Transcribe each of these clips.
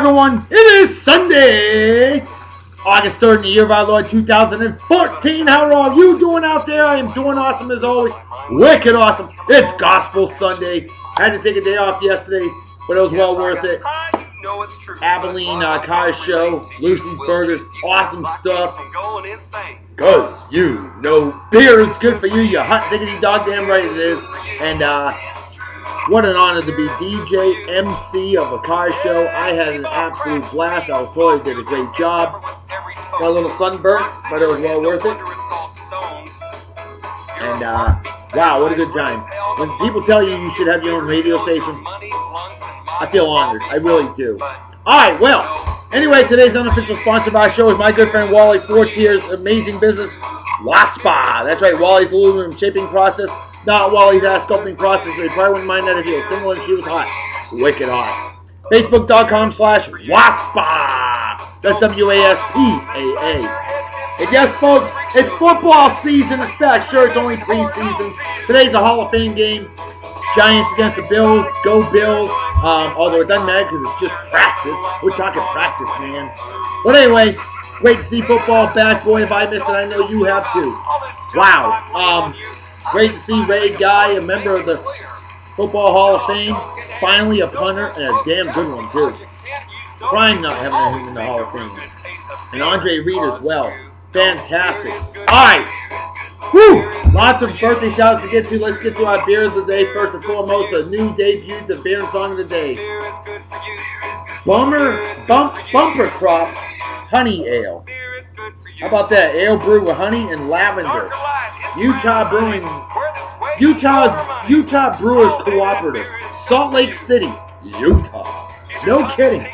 everyone. It is Sunday, August 3rd in the year of our Lord 2014. How are all you doing out there? I am doing awesome as always. Wicked awesome. It's Gospel Sunday. Had to take a day off yesterday, but it was well worth it. Abilene car show, Lucy's Burgers, awesome stuff. Cause you know beer is good for you. You hot diggity dog damn right it is. And what an honor to be DJ MC of a car show. I had an absolute blast. I was told I did a great job. Got a little sunburnt, but it was well worth it. And wow, what a good time. When people tell you you should have your own radio station, I feel honored. I really do. Alright, well, anyway, today's unofficial sponsor of our show is my good friend Wally Fortier's amazing business, WASPA. That's right, Wally's aluminum shaping process. Not Wally's ass sculpting process. They probably wouldn't mind that if he was single and she was hot. Wicked hot. Facebook.com/WASPA. That's WASPAA. And yes, folks, it's football season. It's back. Sure, it's only preseason. Today's a Hall of Fame game. Giants against the Bills. Go Bills. Although it doesn't matter because it's just practice. We're talking practice, man. But anyway, great to see football back. Boy, if I missed it, I know you have too. Wow. Great to see Ray Guy, a member of the Football Hall of Fame. Finally a punter, and a damn good one, too. Crime not having him in the Hall of Fame. And Andre Reed as well. Fantastic. Alright. Whew! Lots of birthday shouts to get to. Let's get to our beer of the day. First and foremost, a new debut, the beer and song of the day. Bumper Crop Honey Ale. How about that? Ale brewed with honey and lavender. Utah Brewers Cooperative, Salt Lake City, Utah. No kidding.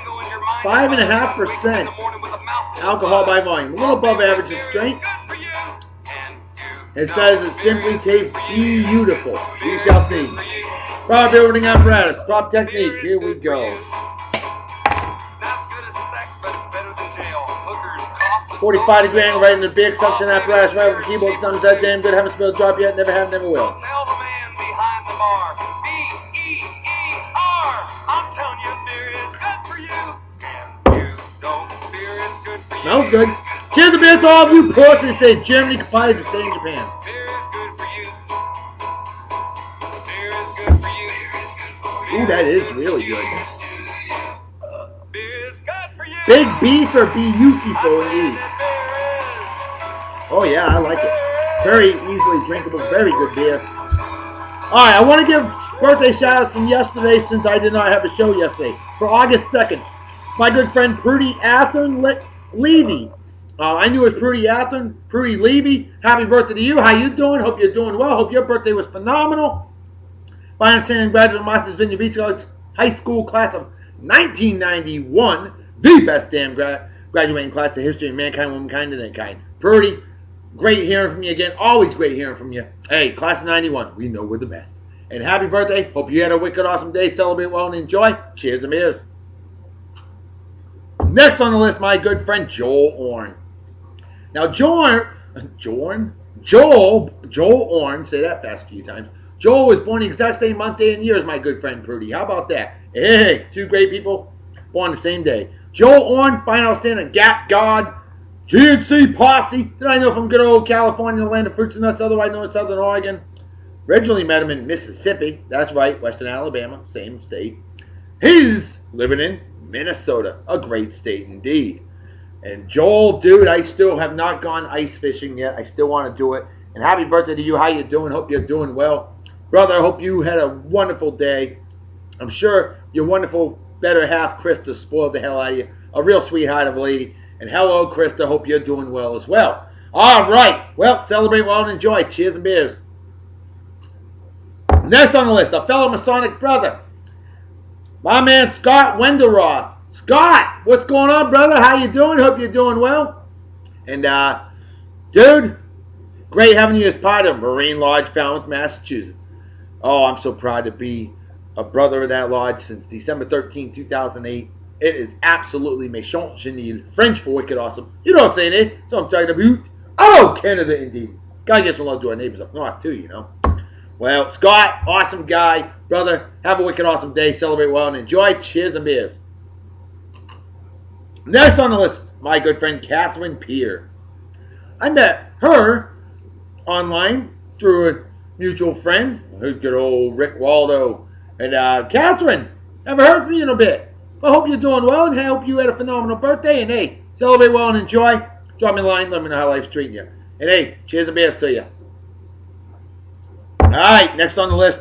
5.5% alcohol by volume. A little above average in strength. It says it simply tastes beautiful. We shall see. Power building apparatus, prop technique. Here we go. 45-degree angle right in the big suction apparatus, right over the keyboard. Sounds that damn good. Haven't spilled a drop yet. Never have, never will. So tell the man behind the bar, B-E-E-R. I'm telling you, beer is good for you. And you know beer is good for you. Smells good. Cheers to beer to all of you pussies. Say Germany complies to stay in Japan. Beer is good for you. Beer is good for you. Ooh, that is really good. Beer is good for you. Big beef or beautiful indeed. Oh yeah, I like it. Very easily drinkable, very good beer. Alright, I want to give birthday shout-outs from yesterday since I did not have a show yesterday. For August 2nd, my good friend Prudy Levy. I knew it was Prudy Levy. Happy birthday to you. How you doing? Hope you're doing well. Hope your birthday was phenomenal. My understanding, graduate of Masters Vineyard Beach High School class of 1991. The best damn graduating class of history of mankind, womankind, and mankind. Prudy, great hearing from you again. Always great hearing from you. Hey, class of 91, we know we're the best. And happy birthday. Hope you had a wicked awesome day. Celebrate well and enjoy. Cheers and beers. Next on the list, my good friend Joel Orn. Now, Joel Orn, say that fast a few times. Joel was born the exact same month, day, and year as my good friend Prudy. How about that? Hey, two great people born the same day. Joel Orn, fine outstanding Gap God, GNC Posse. Did I know from good old California, the land of fruits and nuts, otherwise known as Southern Oregon. Originally met him in Mississippi. That's right, Western Alabama, same state. He's living in Minnesota, a great state indeed. And Joel, dude, I still have not gone ice fishing yet. I still want to do it. And happy birthday to you. How you doing? Hope you're doing well. Brother, I hope you had a wonderful day. I'm sure your wonderful better half, Krista, spoiled the hell out of you. A real sweetheart of a lady. And hello, Krista. Hope you're doing well as well. All right. Well, celebrate well and enjoy. Cheers and beers. Next on the list, a fellow Masonic brother. My man, Scott Wendelroth. Scott, what's going on, brother? How you doing? Hope you're doing well. And, dude, great having you as part of Marine Lodge, Falmouth, Massachusetts. Oh, I'm so proud to be a brother of that lodge since December 13, 2008. It is absolutely méchant, génial, French for wicked awesome. You know what I'm saying, eh? So I'm talking about, oh, Canada indeed. Gotta get some love to our neighbors up north, too, you know. Well, Scott, awesome guy. Brother, have a wicked awesome day. Celebrate well and enjoy. Cheers and beers. Next on the list, my good friend Catherin Peer. I met her online through a mutual friend, good old Rick Waldo. And Catherin, haven't heard from you in a bit. I hope you're doing well, and I hope you had a phenomenal birthday. And hey, celebrate well and enjoy. Drop me a line, let me know how life's treating you. And hey, cheers and beers to you. Alright, next on the list,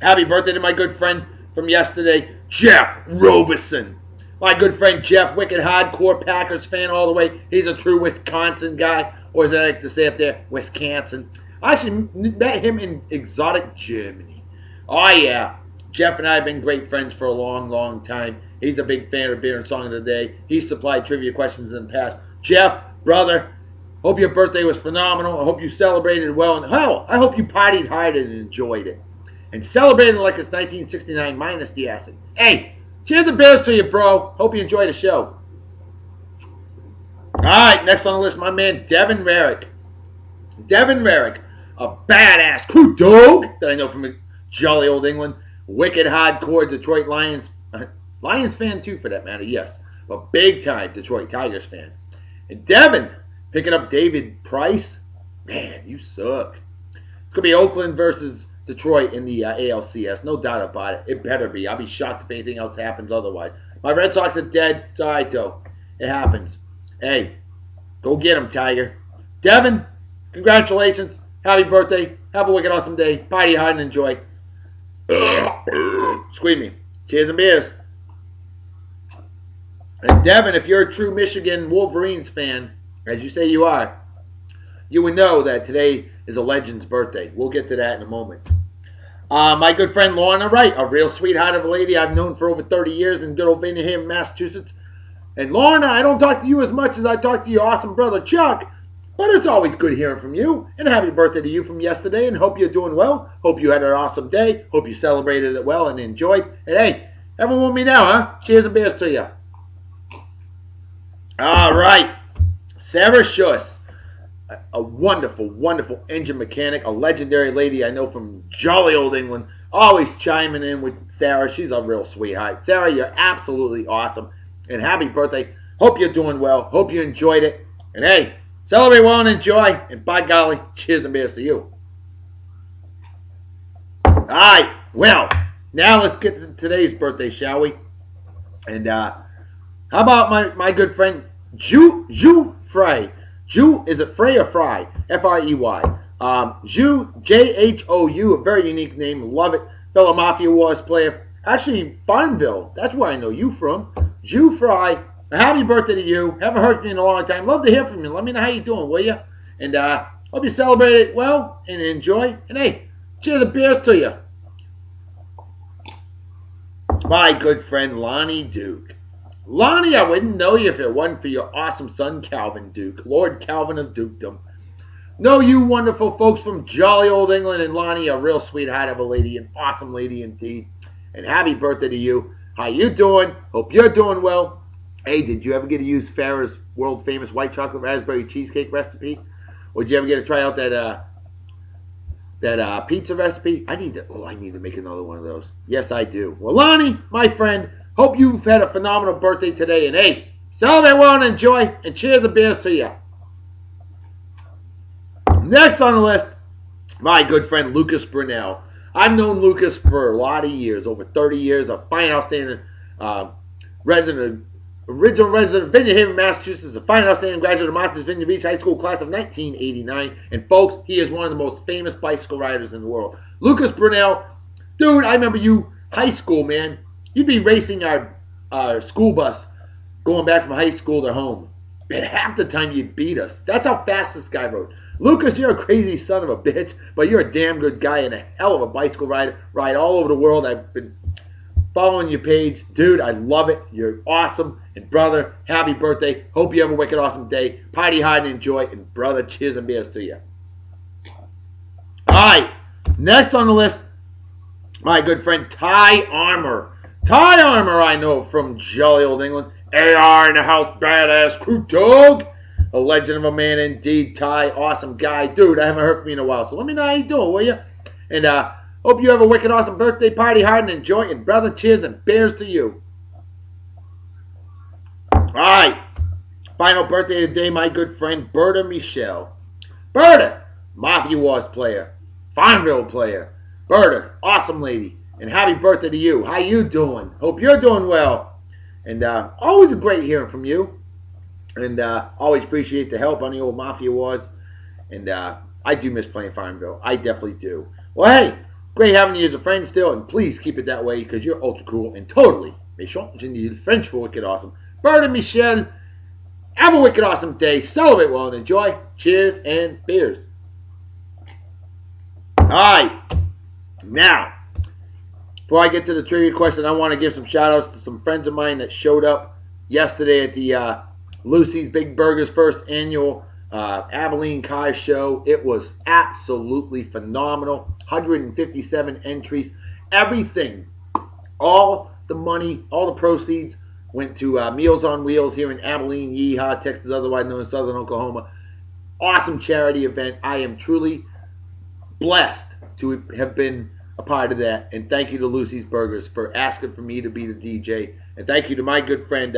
happy birthday to my good friend from yesterday, Jeff Robeson. My good friend Jeff, wicked hardcore Packers fan all the way. He's a true Wisconsin guy, or as I like to say up there, Wisconsin. I actually met him in exotic Germany. Oh yeah, Jeff and I have been great friends for a long, long time. He's a big fan of Beer and Song of the Day. He's supplied trivia questions in the past. Jeff, brother, hope your birthday was phenomenal. I hope you celebrated well. And hell, I hope you partied hard and enjoyed it. And celebrated like it's 1969 minus the acid. Hey, cheers and beers to you, bro. Hope you enjoy the show. Alright, next on the list, my man Devin Rarick. Devin Rarick, a badass crew dog that I know from jolly old England. Wicked hardcore Detroit Lions. Lions fan too, for that matter, yes. But big time Detroit Tigers fan. And Devin picking up David Price. Man, you suck. It's going to be Oakland versus Detroit in the ALCS. No doubt about it. It better be. I'll be shocked if anything else happens otherwise. My Red Sox are dead. It's all right, though. It happens. Hey, go get him, Tiger. Devin, congratulations. Happy birthday. Have a wicked awesome day. Party hard and enjoy. Squeeze me. Cheers and beers. And Devin, if you're a true Michigan Wolverines fan, as you say you are, you would know that today is a legend's birthday. We'll get to that in a moment. My good friend Lorna, right, a real sweetheart of a lady I've known for over 30 years in good old Vineham, Massachusetts. And Lorna, I don't talk to you as much as I talk to your awesome brother Chuck, but it's always good hearing from you. And happy birthday to you from yesterday, and hope you're doing well. Hope you had an awesome day. Hope you celebrated it well and enjoyed. And hey, everyone with me now, huh? Cheers and beers to you. All right, Sarah Schuss, a wonderful, wonderful engine mechanic, a legendary lady I know from jolly old England, always chiming in with Sarah. She's a real sweetheart. Sarah, you're absolutely awesome, and happy birthday. Hope you're doing well. Hope you enjoyed it. And hey, celebrate well and enjoy, and by golly, cheers and beers to you. All right, well, now let's get to today's birthday, shall we? And how about my good friend Jhou Frey? Jhou, is it Frey or Fry? F-R-E-Y. Jhou, J-H-O-U, a very unique name. Love it. Fellow Mafia Wars player. Actually, Farmville. That's where I know you from. Jhou Frey, a happy birthday to you. Haven't heard from you in a long time. Love to hear from you. Let me know how you're doing, will you? And hope you celebrate it well and enjoy. And hey, cheers and beers to you. My good friend Lani Duke. Lani, I wouldn't know you if it wasn't for your awesome son, Calvin Duke, Lord Calvin of Dukedom. Know you wonderful folks from jolly old England, and Lani, a real sweetheart of a lady, an awesome lady indeed. And happy birthday to you. How you doing? Hope you're doing well. Hey, did you ever get to use Farrah's world-famous white chocolate raspberry cheesecake recipe? Or did you ever get to try out that pizza recipe? I need to make another one of those. Yes, I do. Well, Lani, my friend, hope you've had a phenomenal birthday today. And hey, celebrate well and enjoy. And cheers and beers to you. Next on the list, my good friend Lucas Brunel. I've known Lucas for a lot of years, over 30 years. A fine, outstanding original resident of Vineyard Haven, Massachusetts. A fine, outstanding graduate of Monsters Vineyard Beach High School class of 1989. And folks, he is one of the most famous bicycle riders in the world. Lucas Brunel, dude, I remember you, high school, man. You'd be racing our school bus going back from high school to home. And half the time you'd beat us. That's how fast this guy rode. Lucas, you're a crazy son of a bitch, but you're a damn good guy and a hell of a bicycle ride all over the world. I've been following your page. Dude, I love it. You're awesome. And brother, happy birthday. Hope you have a wicked awesome day. Party hard and enjoy. And brother, cheers and beers to you. All right, next on the list, my good friend Ty Armour. Ty Armour, I know from jolly old England. AR in the house, badass crew dog. A legend of a man indeed, Ty. Awesome guy. Dude, I haven't heard from you in a while, so let me know how you doing, will you? And hope you have a wicked awesome birthday, party hard and enjoy. And brother, cheers and beers to you. right. Final birthday of the day, my good friend Berta Michelle. Berta, Mafia Wars player, Farmville player. Berta, awesome lady, and happy birthday to you. How you doing? Hope you're doing well. And always great hearing from you. And always appreciate the help on the old Mafia Wars. And I do miss playing Farmville. I definitely do. Well, hey, great having you as a friend still, and please keep it that way because you're ultra cool and totally méchant. Je dis French for wicked awesome. Berta Michelle, have a wicked awesome day. Celebrate well and enjoy. Cheers and beers. All right. Now, before I get to the trivia question, I want to give some shout outs to some friends of mine that showed up yesterday at the Lucy's Big Burgers first annual Abilene Kai show. It was absolutely phenomenal. 157 entries. Everything, all the money, all the proceeds went to Meals on Wheels here in Abilene, Yeehaw, Texas, otherwise known as Southern Oklahoma. Awesome charity event. I am truly blessed to have been a part of that. And thank you to Lucy's Burgers for asking for me to be the DJ. And thank you to my good friend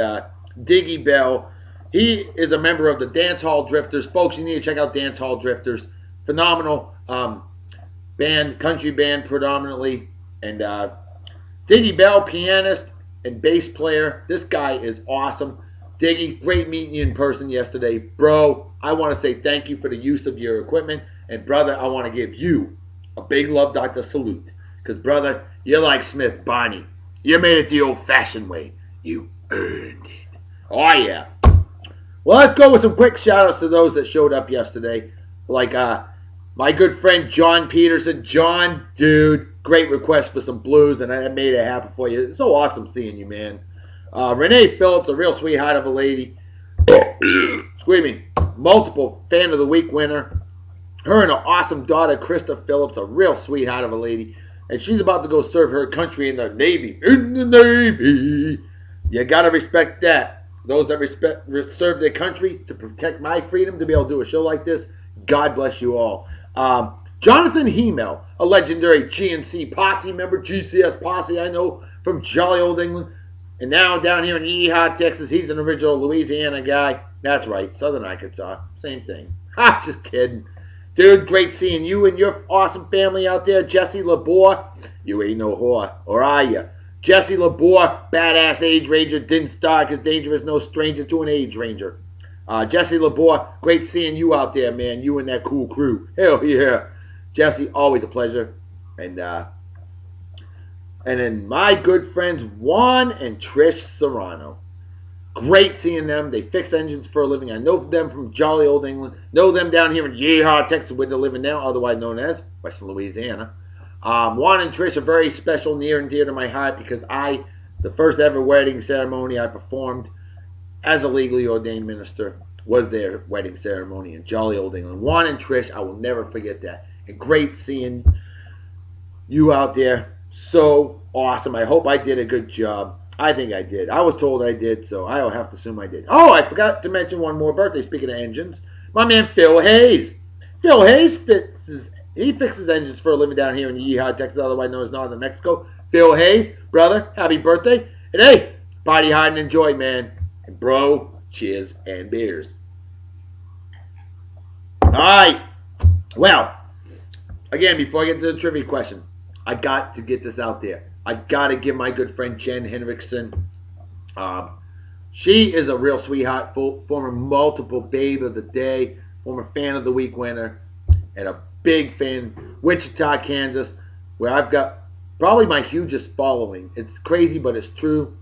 Diggy Bell. He is a member of the Dance Hall Drifters. Folks, you need to check out Dance Hall Drifters. Phenomenal band, country band predominantly. And Diggy Bell, pianist and bass player. This guy is awesome. Diggy, great meeting you in person yesterday. Bro, I want to say thank you for the use of your equipment. And brother, I want to give you a big love doctor salute. Because brother, you're like Smith Barney. You made it the old-fashioned way. You earned it. Oh yeah. Well, let's go with some quick shout-outs to those that showed up yesterday. Like my good friend John Peterson. John, dude, great request for some blues, and I made it happen for you. It's so awesome seeing you, man. Renee Phillips, a real sweetheart of a lady. Excuse me. Multiple Fan of the Week winner. Her and her awesome daughter, Krista Phillips, a real sweetheart of a lady. And she's about to go serve her country in the Navy. In the Navy. You got to respect that. Those that serve their country to protect my freedom to be able to do a show like this, God bless you all. Jonathan Hemel, a legendary GNC posse member, GCS posse, I know, from jolly old England. And now down here in Yeehaw, Texas, he's an original Louisiana guy. That's right, Southern Arkansas. Same thing. Ha, just kidding. Dude, great seeing you and your awesome family out there. Jesse Labor, you ain't no whore, or are you? Jesse Labor, badass age ranger, didn't start because danger is no stranger to an age ranger. Jesse Labor, great seeing you out there, man. You and that cool crew. Hell yeah. Jesse, always a pleasure. And then my good friends Juan and Trish Serrano. Great seeing them. They fix engines for a living. I know them from jolly old England. Know them down here in Yeehaw, Texas, where they're living now, otherwise known as Western Louisiana. Juan and Trish are very special, near and dear to my heart because the first ever wedding ceremony I performed as a legally ordained minister was their wedding ceremony in jolly old England. Juan and Trish, I will never forget that. And great seeing you out there. So awesome. I hope I did a good job. I think I did. I was told I did, so I'll have to assume I did. Oh, I forgot to mention one more birthday, speaking of engines. My man Phil Hayes. Phil Hayes fixes engines for a living down here in Yeehaw, Texas, otherwise known as Northern Mexico. Phil Hayes, brother, happy birthday. And hey, party hard and enjoy, man. And bro, cheers and beers. All right. Well, again, before I get to the trivia question, I got to get this out there. I got to give my good friend Jenn Henriksen. She is a real sweetheart, former multiple babe of the day, former fan of the week winner, and a big fan, Wichita, Kansas, where I've got probably my hugest following. It's crazy, but it's true.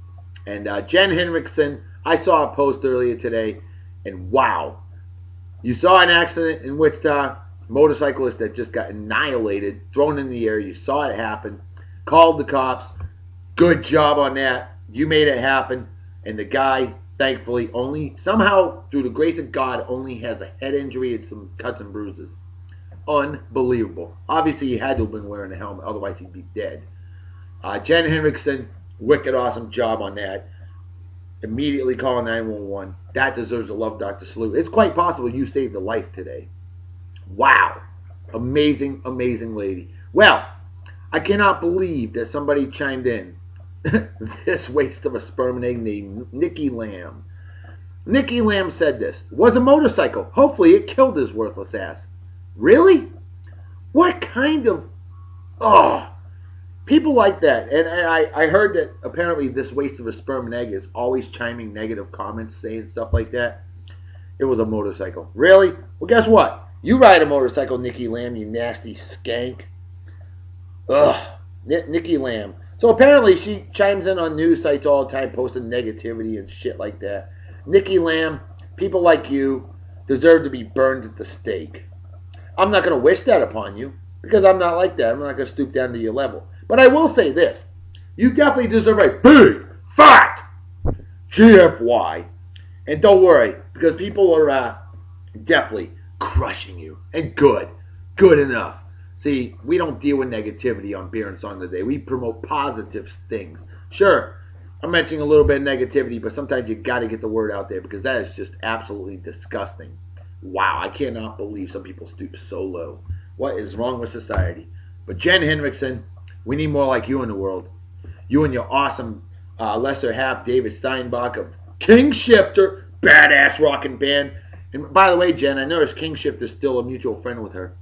And Jenn Henriksen, I saw a post earlier today, and wow. You saw an accident in Wichita, motorcyclist that just got annihilated, thrown in the air. You saw it happen. Called the cops. Good job on that. You made it happen. And the guy, thankfully, only somehow, through the grace of God, only has a head injury and some cuts and bruises. Unbelievable. Obviously, he had to have been wearing a helmet. Otherwise, he'd be dead. Jenn Henriksen, wicked awesome job on that. Immediately call 911. That deserves a love doctor salute. It's quite possible you saved a life today. Wow. Amazing, amazing lady. Well, I cannot believe that somebody chimed in. This waste of a sperm and egg named Nikki Lamb. Nikki Lamb said this. Was a motorcycle. Hopefully it killed his worthless ass. Really? What kind of... Oh, people like that. And I heard that apparently this waste of a sperm and egg is always chiming negative comments, saying stuff like that. It was a motorcycle. Really? Well, guess what? You ride a motorcycle, Nikki Lamb, you nasty skank. Ugh. Nikki Lamb. So apparently she chimes in on news sites all the time, posting negativity and shit like that. Nikki Lamb, people like you deserve to be burned at the stake. I'm not going to wish that upon you, because I'm not like that. I'm not going to stoop down to your level. But I will say this. You definitely deserve a big, fat GFY. And don't worry, because people are definitely crushing you. And good. Good enough. See, we don't deal with negativity on Beer and Song today. We promote positive things. Sure, I'm mentioning a little bit of negativity, but sometimes you got to get the word out there because that is just absolutely disgusting. Wow, I cannot believe some people stoop so low. What is wrong with society? But Jenn Henriksen, we need more like you in the world. You and your awesome lesser half, David Steinbach of King Shifter, badass rockin' band. And by the way, Jenn, I noticed King Shifter's still a mutual friend with her.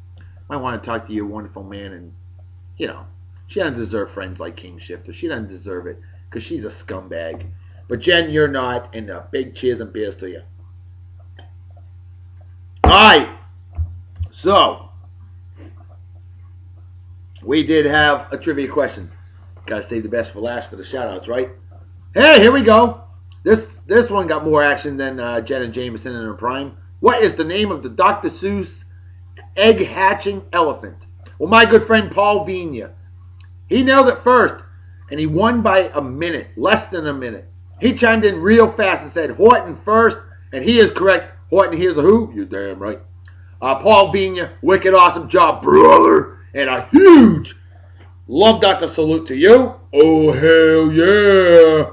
I want to talk to your wonderful man, and, you know, she doesn't deserve friends like King Shifter. She doesn't deserve it, because she's a scumbag. But Jenn, you're not, and big cheers and beers to you. Alright, so, we did have a trivia question. Gotta save the best for last for the shout-outs, right? Hey, here we go. This one got more action than Jenn and Jameson in her prime. What is the name of the Dr. Seuss egg hatching elephant? Well, my good friend Paul Vigna, he nailed it first, and he won by a minute, less than a minute. He chimed in real fast and said Horton first, and he is correct. Horton, here's a who? You're damn right. Paul Vigna, wicked awesome job, brother, and a huge love Dr. salute to you. Oh, hell yeah.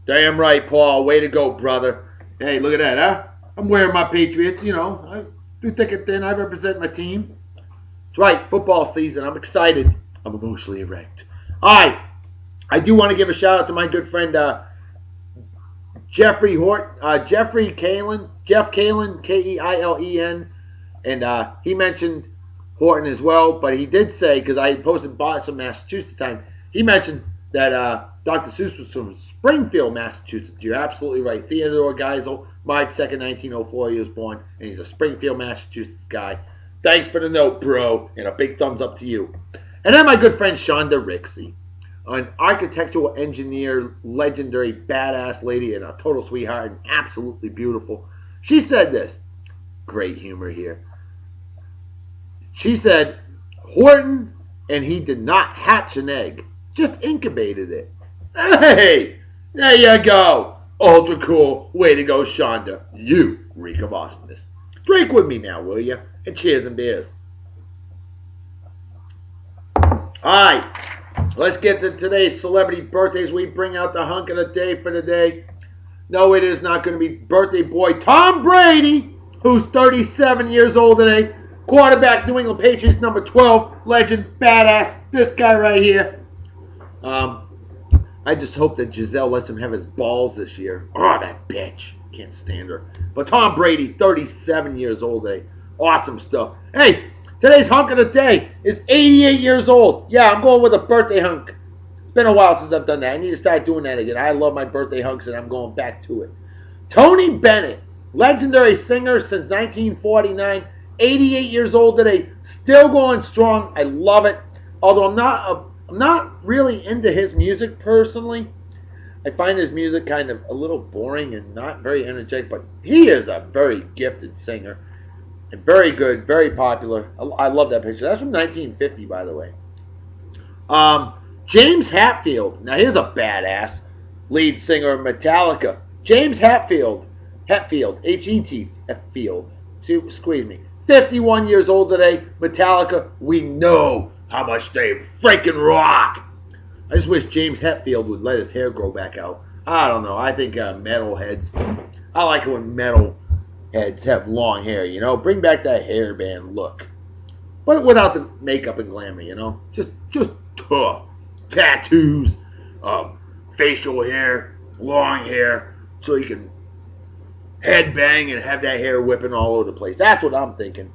Damn right, Paul. Way to go, brother. Hey, look at that, huh? I'm wearing my Patriots, you know. I do thick and thin. I represent my team. That's right, football season. I'm excited. I'm emotionally erect. All right. I do want to give a shout out to my good friend Jeff Kalen, Keilen, and he mentioned Horton as well, but he did say, because I posted Boston, Massachusetts time, he mentioned that Dr. Seuss was from Springfield, Massachusetts. You're absolutely right. Theodore Geisel, March 2nd, 1904, he was born, and he's a Springfield, Massachusetts guy. Thanks for the note, bro, and a big thumbs up to you. And then my good friend Shawnda Rixey, an architectural engineer, legendary badass lady, and a total sweetheart, and absolutely beautiful. She said this. Great humor here. She said, Horton and he did not hatch an egg, just incubated it. Hey, there you go. Ultra cool. Way to go, Shawnda. You reek of awesomeness. Drink with me now, will you? And cheers and beers. Alright, let's get to today's celebrity birthdays. We bring out the hunk of the day for the day. No, it is not going to be birthday boy Tom Brady, who's 37 years old today. Quarterback, New England Patriots, number 12, legend, badass, this guy right here. I just hope that Giselle lets him have his balls this year. Oh, that bitch. Can't stand her. But Tom Brady, 37 years old today. Awesome stuff. Hey, today's hunk of the day is 88 years old. Yeah, I'm going with a birthday hunk. It's been a while since I've done that. I need to start doing that again. I love my birthday hunks, and I'm going back to it. Tony Bennett, legendary singer since 1949. 88 years old today, still going strong. I love it. Although I'm not really into his music personally. I find his music kind of a little boring and not very energetic, but he is a very gifted singer and very good, very popular. I love that picture. That's from 1950, by the way. James Hetfield. Now here's a badass lead singer of Metallica. James Hetfield, H-E-T, Hetfield. Squeeze me. 51 years old today. Metallica, we know how much they freaking rock. I just wish James Hetfield would let his hair grow back out. I don't know. I think metalheads, I like it when metalheads have long hair, you know. Bring back that hairband look. But without the makeup and glamour, you know. Just tough. Tattoos, facial hair, long hair, so you can headbang and have that hair whipping all over the place. That's what I'm thinking.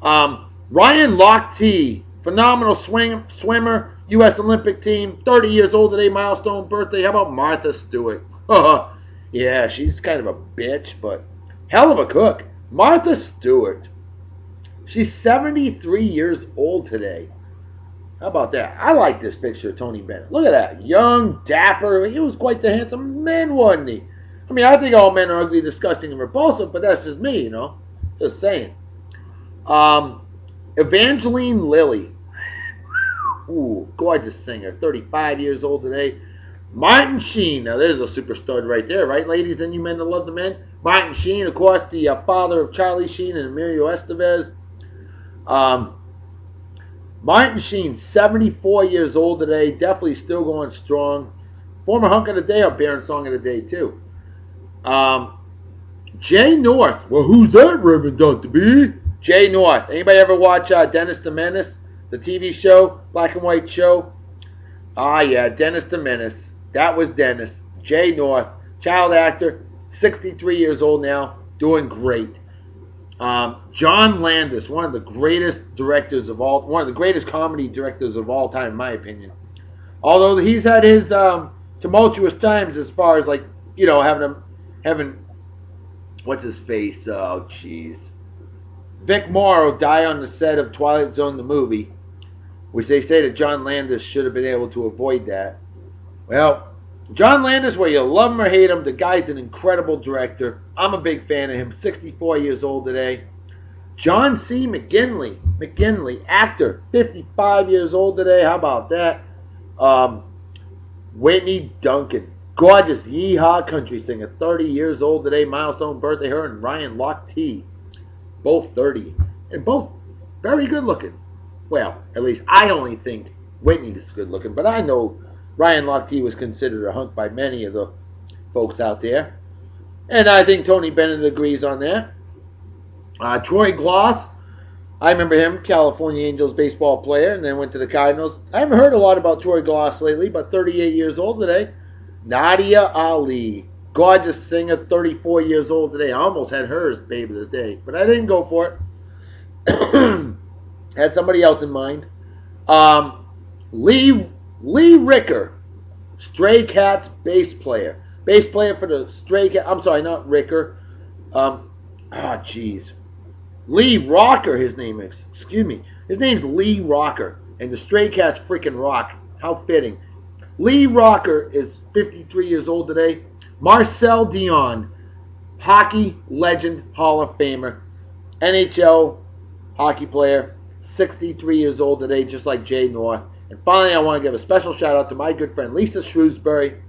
Ryan Lochte, phenomenal swimmer, U.S. Olympic team, 30 years old today, milestone birthday. How about Martha Stewart? Yeah, she's kind of a bitch, but hell of a cook. Martha Stewart. She's 73 years old today. How about that? I like this picture of Tony Bennett. Look at that. Young, dapper. He was quite the handsome man, wasn't he? I mean, I think all men are ugly, disgusting, and repulsive, but that's just me, Just saying. Evangeline Lilly. Ooh, gorgeous singer. 35 years old today. Martin Sheen. Now, there's a superstar right there, right, ladies and you men that love the men? Martin Sheen, of course, the father of Charlie Sheen and Emilio Estevez. Martin Sheen, 74 years old today. Definitely still going strong. Former hunk of the day or Baron Song of the day, too. Jay North. Well, who's that, Reverend Dr. B? Jay North. Anybody ever watch Dennis the Menace? The TV show? Black and white show? Ah, yeah, Dennis the Menace. That was Dennis. Jay North. Child actor. 63 years old now. Doing great. John Landis. One of the greatest directors of all... One of the greatest comedy directors of all time, in my opinion. Although he's had his tumultuous times as far as, like, having... What's his face? Oh, jeez. Vic Morrow die on the set of Twilight Zone the movie, which they say that John Landis should have been able to avoid that. Well, John Landis, whether you love him or hate him, the guy's an incredible director. I'm a big fan of him. 64 years old today. John C. McGinley, actor, 55 years old today. How about that? Whitney Duncan, gorgeous yeehaw country singer, 30 years old today. Milestone birthday. Her and Ryan Lochte. Both 30, and both very good looking. Well, at least I only think Whitney is good looking, but I know Ryan Lochte was considered a hunk by many of the folks out there. And I think Tony Bennett agrees on that. Troy Gloss, I remember him, California Angels baseball player, and then went to the Cardinals. I haven't heard a lot about Troy Gloss lately, but 38 years old today. Nadia Ali. Gorgeous singer, 34 years old today. I almost had her as babe of the day, but I didn't go for it. Had somebody else in mind. Lee Ricker, Stray Cats bass player. Bass player for the Stray Cats. I'm sorry, not Ricker. Lee Rocker, his name is. Excuse me. His name's Lee Rocker, and the Stray Cats freaking rock. How fitting. Lee Rocker is 53 years old today. Marcel Dion, hockey legend, Hall of Famer, NHL hockey player, 63 years old today, just like Jay North. And finally, I want to give a special shout out to my good friend Lisa Shrewsbury.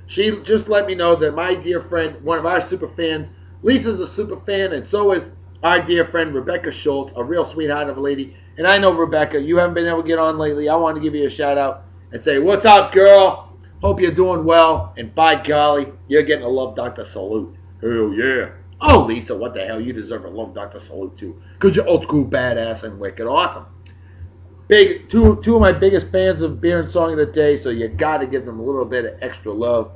She just let me know that my dear friend, one of our super fans, Lisa's a super fan, and so is our dear friend Rebecca Schultz, a real sweetheart of a lady. And I know, Rebecca, you haven't been able to get on lately. I want to give you a shout out and say, what's up, girl? Hope you're doing well, and by golly, you're getting a Love Doctor salute. Hell yeah. Oh, Lisa, what the hell? You deserve a Love Doctor salute, too. Because you're old school, badass, and wicked awesome. Two of my biggest fans of Beer and Song of the Day, so you got to give them a little bit of extra love.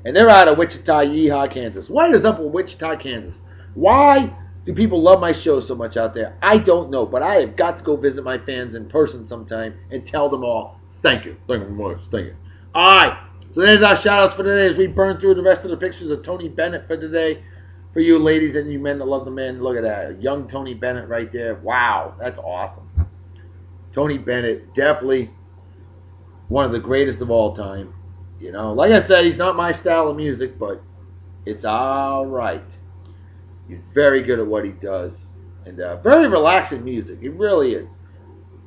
And they're out of Wichita, Yeehaw, Kansas. What is up with Wichita, Kansas? Why do people love my show so much out there? I don't know, but I have got to go visit my fans in person sometime and tell them all, thank you. Thank you very much. Thank you. Alright, so there's our shout-outs for today as we burn through the rest of the pictures of Tony Bennett for today. For you ladies and you men that love the men, look at that. Young Tony Bennett right there. Wow, that's awesome. Tony Bennett, definitely one of the greatest of all time. Like I said, he's not my style of music, but it's alright. He's very good at what he does. And very relaxing music. He really is.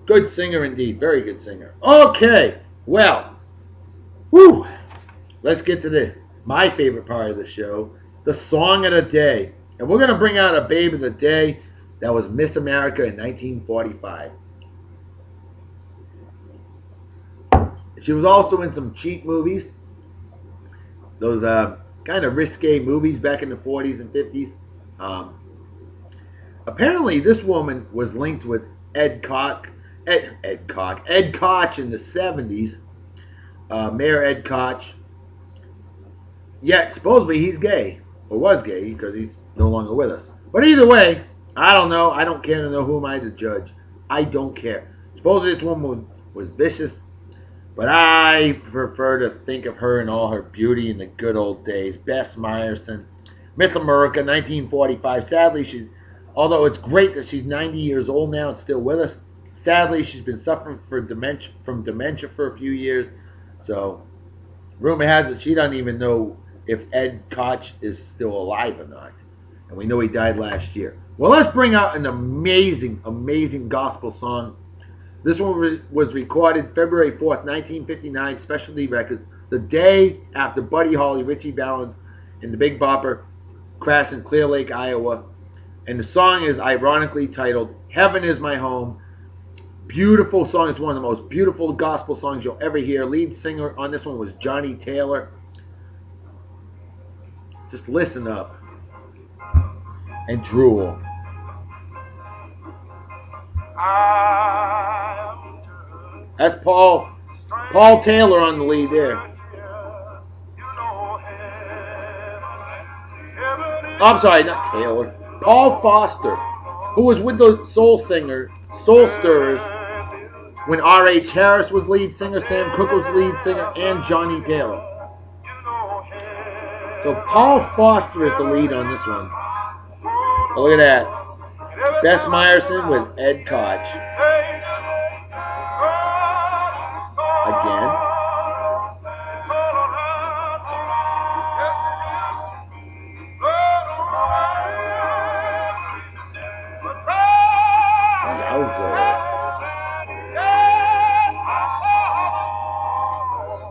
Good singer indeed. Very good singer. Okay, well... Whew. Let's get to my favorite part of the show, the song of the day. And we're going to bring out a babe of the day that was Miss America in 1945. She was also in some cheap movies, those kind of risque movies back in the 40s and 50s. Apparently, this woman was linked with Ed Koch in the 70s. Mayor Ed Koch. Yet, supposedly, he's gay. or was gay because he's no longer with us. But either way, I don't know. I don't care to know. Who am I to judge? I don't care. Supposedly this woman was vicious, but I prefer to think of her in all her beauty in the good old days. Bess Meyerson, Miss America, 1945. Sadly, although it's great that she's 90 years old now and still with us, sadly she's been suffering from dementia for a few years. So rumor has it she doesn't even know if Ed Koch is still alive or not. And we know he died last year. Well, let's bring out an amazing, amazing gospel song. This one was recorded February 4th, 1959, Specialty Records, the day after Buddy Holly, Richie Valens, and the Big Bopper crashed in Clear Lake, Iowa. And the song is ironically titled Heaven Is My Home. Beautiful song. It's one of the most beautiful gospel songs you'll ever hear. Lead singer on this one was Johnny Taylor. Just listen up and drool. That's Paul Taylor on the lead there. I'm sorry, not Taylor. Paul Foster, who was with the Soul Stirrers, when R.H. Harris was lead singer, Sam Cooke was lead singer, and Johnny Taylor. So Paul Foster is the lead on this one. Oh, look at that. Bess Meyerson with Ed Koch. Again.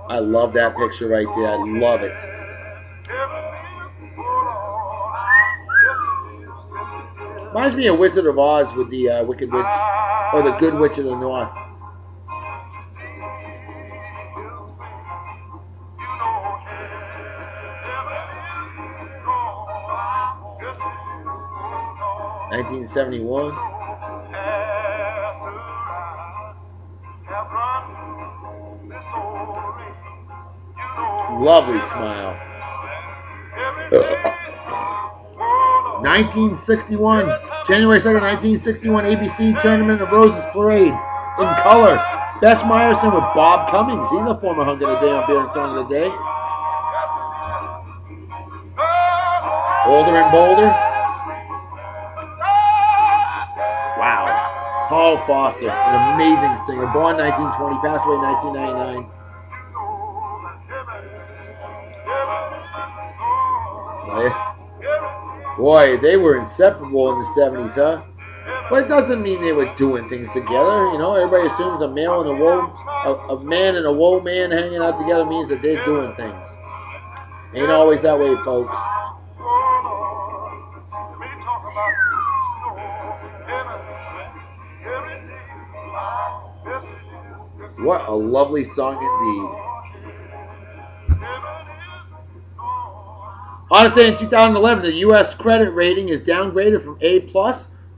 I love that picture right there. I love it. Reminds me of Wizard of Oz with the Wicked Witch, or the Good Witch of the North. (1971). Lovely smile. 1961, January 2nd, 1961, ABC Tournament of Roses Parade in color. Bess Meyerson with Bob Cummings. He's a former Hunk of the Day on Beer and Song of the Day. Older and Bolder. Wow. Paul Foster, an amazing singer. Born 1920, passed away 1999. Boy, they were inseparable in the 70s, huh? But it doesn't mean they were doing things together. You know, everybody assumes a male and a man and a woe man hanging out together means that they're doing things. Ain't always that way, folks. What a lovely song indeed. Honestly, in 2011, the U.S. credit rating is downgraded from A+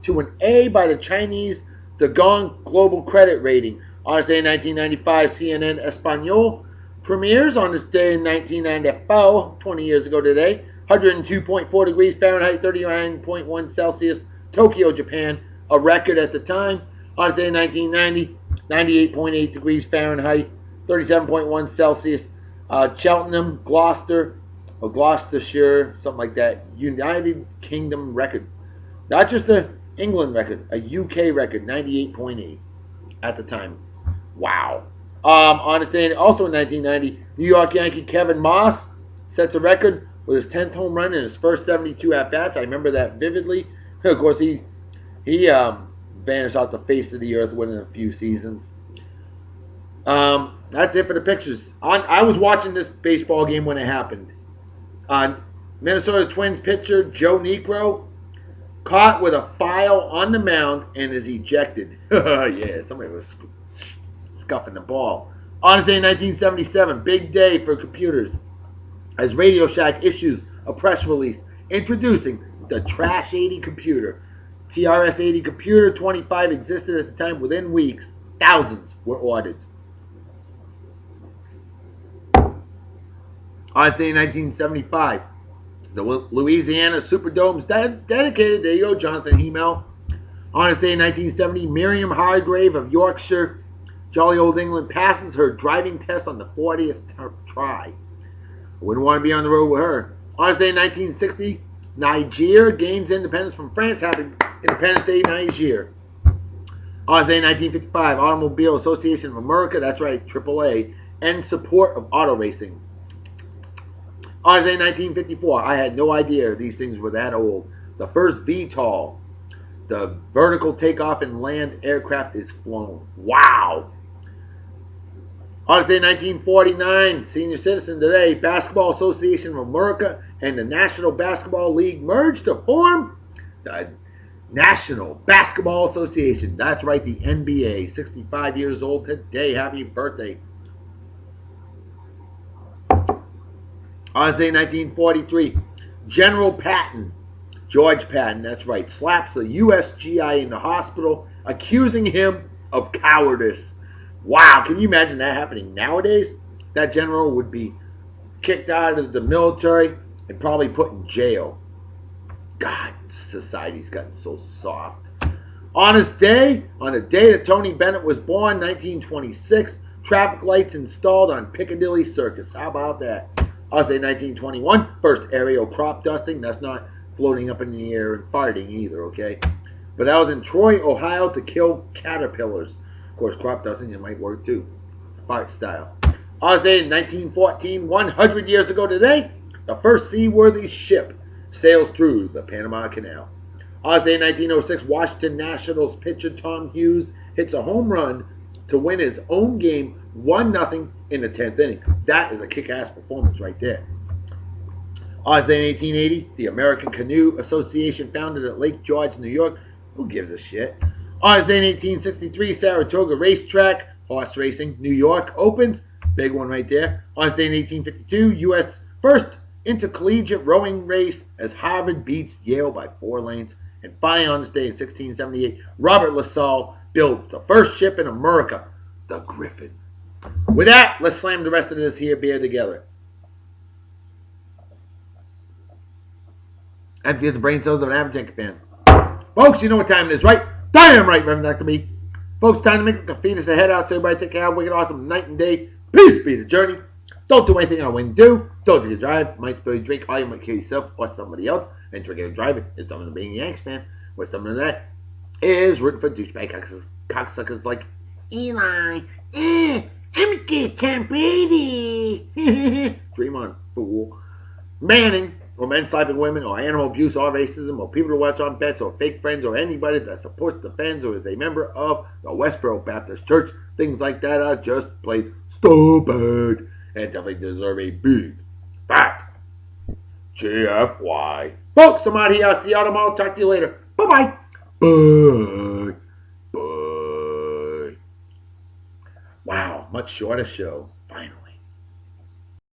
to an A by the Chinese Dagong Global Credit Rating. Honestly, in 1995, CNN Espanol premieres on this day in 1994, 20 years ago today. 102.4 degrees Fahrenheit, 39.1 Celsius, Tokyo, Japan, a record at the time. Honestly, in 1990, 98.8 degrees Fahrenheit, 37.1 Celsius, Cheltenham, Gloucester, or Gloucestershire, something like that, United Kingdom record. Not just a England record, a UK record, 98.8 at the time. Wow. Honestly, also in 1990, New York Yankee Kevin Moss sets a record with his 10th home run in his first 72 at-bats. I remember that vividly. Of course, he vanished off the face of the earth within a few seasons. That's it for the pictures. I was watching this baseball game when it happened. Minnesota Twins pitcher Joe Niekro caught with a file on the mound and is ejected. Yeah, somebody was scuffing the ball. On this day in 1977, big day for computers, as Radio Shack issues a press release introducing the Trash 80 computer. TRS 80 computer 25 existed at the time. Within weeks, thousands were ordered. On this day in 1975, The Louisiana Superdome's dedicated. There you go, Jonathan Hemel. On this day in 1970, Miriam Hargrave of Yorkshire, jolly old England, passes her driving test on the 40th try. I wouldn't want to be on the road with her. On this day in 1960, Niger gains independence from France. Happy Independence Day, Niger. On this day in 1955, Automobile Association of America, that's right, AAA, ends support of auto racing. On this day in 1954, I had no idea these things were that old. The first VTOL, the vertical takeoff and land aircraft, is flown. Wow! On this day in 1949, senior citizen today, Basketball Association of America and the National Basketball League merged to form the National Basketball Association. That's right, the NBA. 65 years old today. Happy birthday. On this day in 1943, General Patton, George Patton, that's right, slaps a U.S. GI in the hospital, accusing him of cowardice. Wow, can you imagine that happening nowadays? That general would be kicked out of the military and probably put in jail. God, society's gotten so soft. On the day that Tony Bennett was born, 1926, traffic lights installed on Piccadilly Circus. How about that? I'll say 1921, first aerial crop dusting. That's not floating up in the air and farting either, okay? But that was in Troy, Ohio, to kill caterpillars. Of course, crop dusting, it might work too. Fart style. I'll say in 1914, 100 years ago today, the first seaworthy ship sails through the Panama Canal. I'll say in 1906, Washington Nationals pitcher Tom Hughes hits a home run to win his own game 1-0 in the 10th inning. That is a kick-ass performance right there. On this day in 1880, the American Canoe Association, founded at Lake George, New York. Who gives a shit? On this day in 1863, Saratoga Racetrack, horse racing, New York, opens. Big one right there. On this day in 1852, U.S. first intercollegiate rowing race as Harvard beats Yale by 4 lanes. And finally, on this day in 1678, Robert LaSalle builds the first ship in America, the Griffin. With that, let's slam the rest of this here beer together. Empty as the brain cells of an average fan. Folks, you know what time it is, right? Damn right, Reverend Dr. B. Folks, time to make the feed us ahead out, so everybody take care of a wicked awesome night and day. Peace be the journey. Don't do anything I wouldn't do. Don't drink and drive. Might spill your drink, or you might kill yourself or somebody else. And drinking and driving is dumber than being a Yanks fan. What's dumber than that is rooting for douchebag cocksuckers like Eli. I'm scared Tom Brady. Dream on, fool. Manning, or men slapping women, or animal abuse, or racism, or people to watch on bets, or fake friends, or anybody that supports, defends, or is a member of the Westboro Baptist Church. Things like that are just plain stupid and definitely deserve a big fat GFY. Folks, I'm out here. I'll see y'all tomorrow. Talk to you later. Bye-bye. Bye. Bye. Wow, much shorter show.